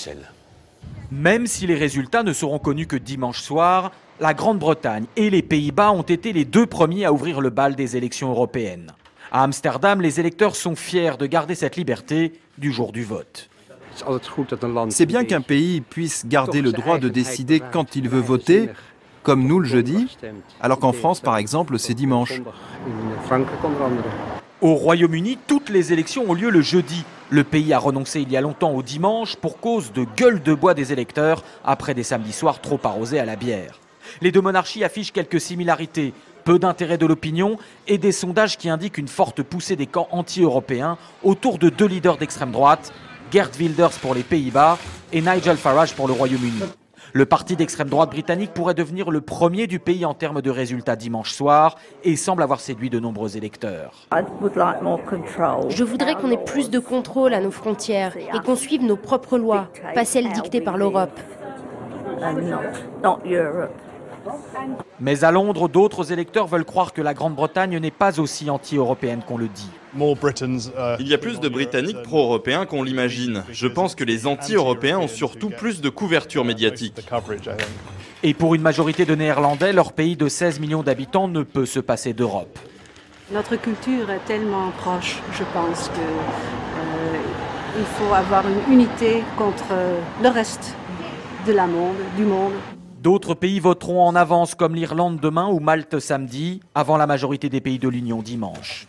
Bruxelles. Même si les résultats ne seront connus que dimanche soir, la Grande-Bretagne et les Pays-Bas ont été les deux premiers à ouvrir le bal des élections européennes. À Amsterdam, les électeurs sont fiers de garder cette liberté du jour du vote. C'est bien qu'un pays puisse garder le droit de décider quand il veut voter, comme nous le jeudi, alors qu'en France, par exemple, c'est dimanche. Au Royaume-Uni, toutes les élections ont lieu le jeudi. Le pays a renoncé il y a longtemps au dimanche pour cause de gueule de bois des électeurs après des samedis soirs trop arrosés à la bière. Les deux monarchies affichent quelques similarités, peu d'intérêt de l'opinion et des sondages qui indiquent une forte poussée des camps anti-européens autour de deux leaders d'extrême droite, Geert Wilders pour les Pays-Bas et Nigel Farage pour le Royaume-Uni. Le parti d'extrême droite britannique pourrait devenir le premier du pays en termes de résultats dimanche soir et semble avoir séduit de nombreux électeurs. Je voudrais qu'on ait plus de contrôle à nos frontières et qu'on suive nos propres lois, pas celles dictées par l'Europe. Mais à Londres, d'autres électeurs veulent croire que la Grande-Bretagne n'est pas aussi anti-européenne qu'on le dit. Il y a plus de Britanniques pro-européens qu'on l'imagine. Je pense que les anti-européens ont surtout plus de couverture médiatique. Et pour une majorité de Néerlandais, leur pays de 16 millions d'habitants ne peut se passer d'Europe. Notre culture est tellement proche, je pense qu'il faut avoir une unité contre le reste du monde. D'autres pays voteront en avance comme l'Irlande demain ou Malte samedi, avant la majorité des pays de l'Union dimanche.